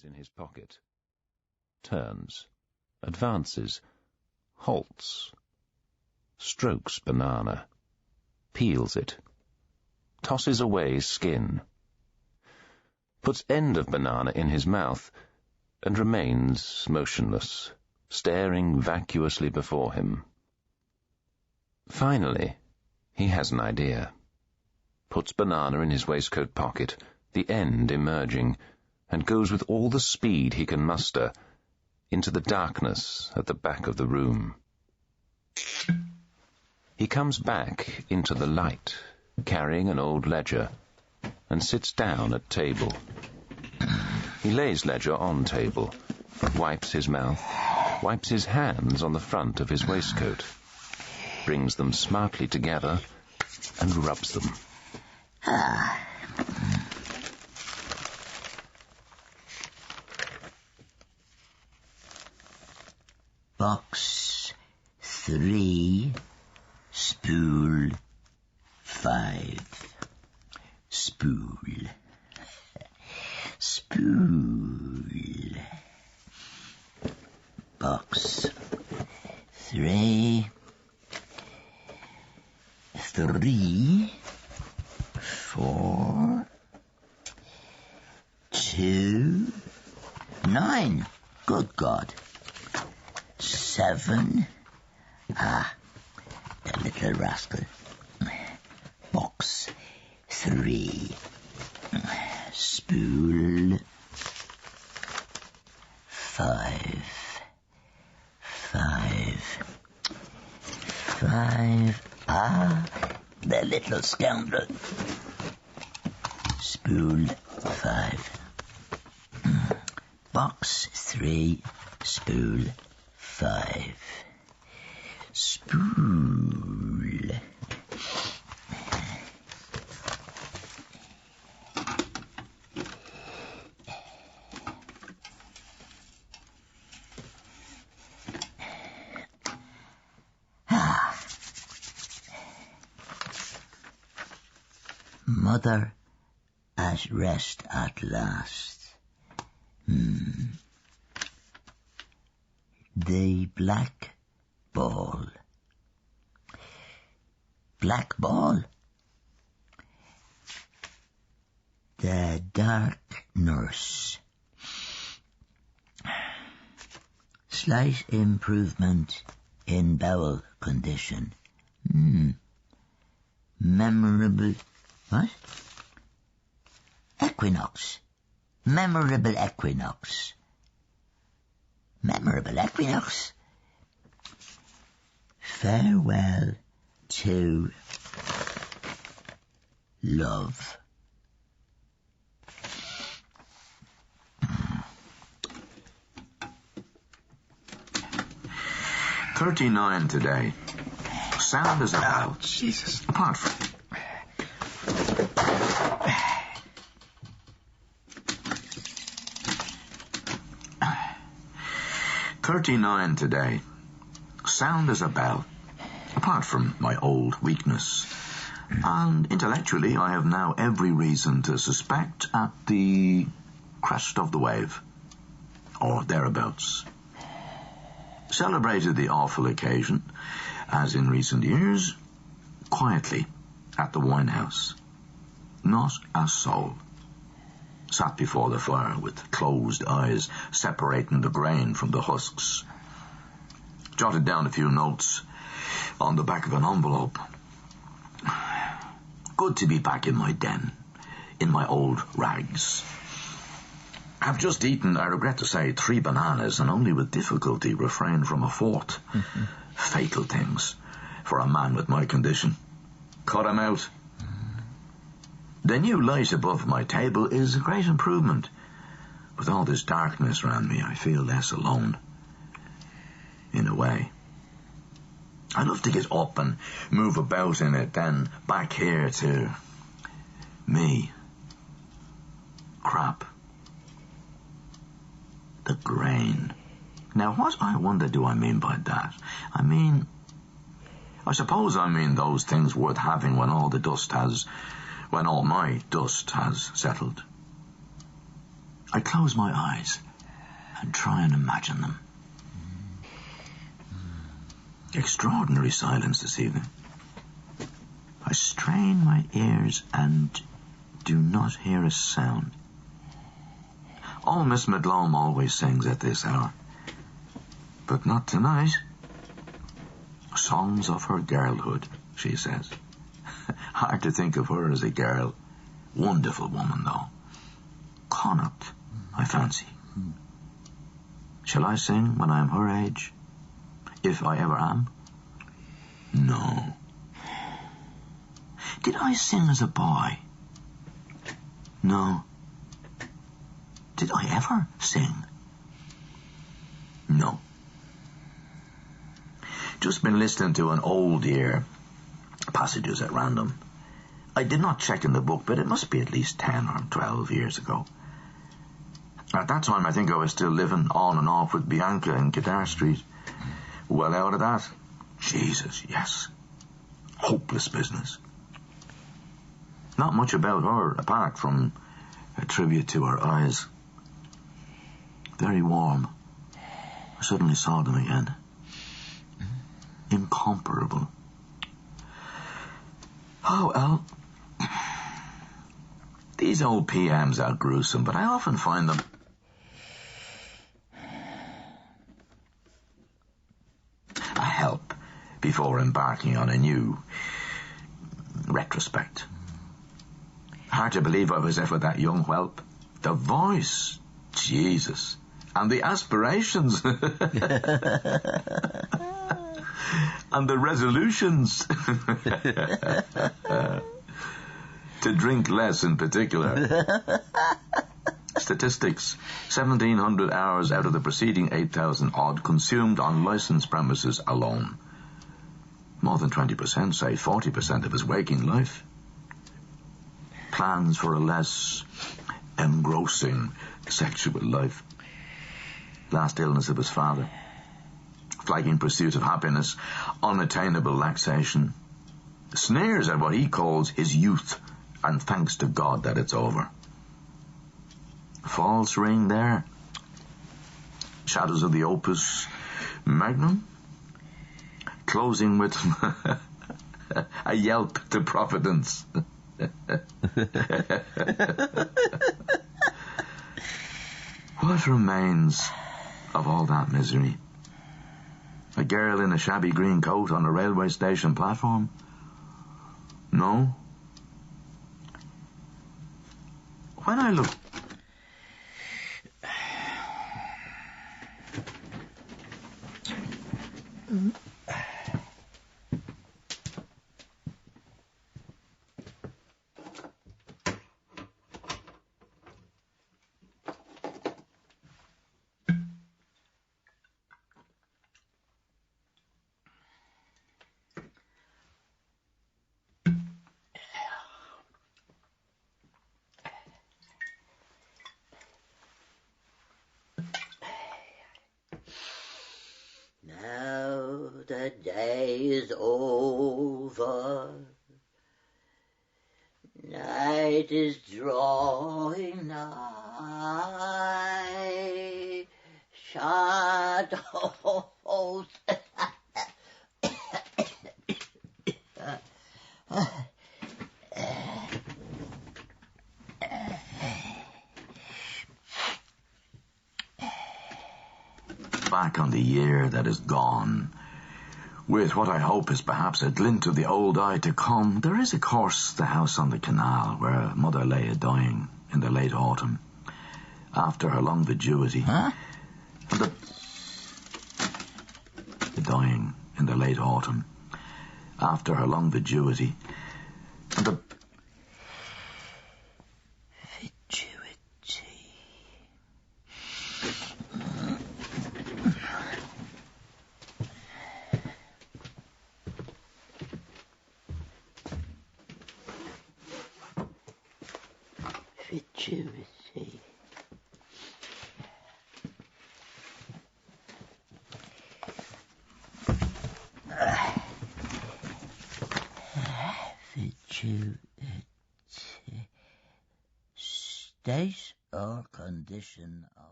keys in his pocket. Turns, advances, halts, strokes banana, peels it, tosses away skin, puts end of banana in his mouth, and remains motionless, staring vacuously before him. Finally, he has an idea. Puts banana in his waistcoat pocket, the end emerging, and goes with all the speed he can muster into the darkness at the back of the room. He comes back into the light, carrying an old ledger, and sits down at table. He lays ledger on table, wipes his mouth, wipes his hands on the front of his waistcoat, brings them smartly together, and rubs them. Box 3, spool 5. Spool. Spool. Box 3, 4, 2, 9. Good God. 7. The little rascal. Box 3. Spool 5. 5. The little scoundrel. Spool 5. Box 3. Spool 5. Spool. Mother at rest at last. The black ball. Black ball. The dark nurse. Slight improvement in bowel condition. Memorable... What? Equinox. Memorable equinox. Memorable equinox? Farewell to love. $39 today. Sound as a bell. Jesus. Apart from... $39 today. Sound as a bell. Apart from my old weakness. And intellectually, I have now every reason to suspect at the crest of the wave. Or thereabouts. Celebrated the awful occasion, as in recent years, quietly at the wine house. Not a soul. Sat before the fire with closed eyes, separating the grain from the husks. Jotted down a few notes on the back of an envelope. Good to be back in my den, in my old rags. I've just eaten, I regret to say, 3 bananas and only with difficulty refrained from a 4th. Fatal things for a man with my condition. Cut him out. The new light above my table is a great improvement. With all this darkness around me, I feel less alone. In a way. I love to get up and move about in it, then back here to me. Krapp. The grain. Now, what, I wonder, do I mean by that? I suppose I mean those things worth having when all my dust has settled. I close my eyes and try and imagine them. Extraordinary silence this evening. I strain my ears and do not hear a sound. Oh, Miss Malone always sings at this hour, but not tonight. Songs of her girlhood, she says. Hard to think of her as a girl. Wonderful woman, though. Connacht, I fancy. Shall I sing when I am her age? If I ever am? No. Did I sing as a boy? No. Did I ever sing? No. Just been listening to an old year, passages at random. I did not check in the book, but it must be at least 10 or 12 years ago. At that time, I think I was still living on and off with Bianca in Guitar Street. Well out of that. Jesus, yes. Hopeless business. Not much about her, apart from a tribute to her eyes. Very warm. I suddenly saw them again. Incomparable. Oh, well. These old PMs are gruesome, but I often find them... a help before embarking on a new retrospect. Hard to believe I was ever that young whelp. The voice, Jesus, and the aspirations, and the resolutions, to drink less in particular. Statistics: 1,700 hours out of the preceding 8,000 odd consumed on licensed premises alone. More than 20%, say 40% of his waking life. Plans for a less engrossing sexual life. Last illness of his father. Flagging pursuit of happiness. Unattainable laxation. Sneers at what he calls his youth, and thanks to God that it's over. False ring there. Shadows of the Opus Magnum. Closing with a yelp to Providence. What remains of all that misery? A girl in a shabby green coat on a railway station platform? No. When I look... Now the day is over, night is drawing nigh, shadows back on the year that is gone, with what I hope is perhaps a glint of the old eye to come. There is, of course, the house on the canal where mother lay a-dying in the late autumn, after her long vacuity. Huh? And the dying in the late autumn, after her long vacuity, and the fatuity. Fatuity. State or condition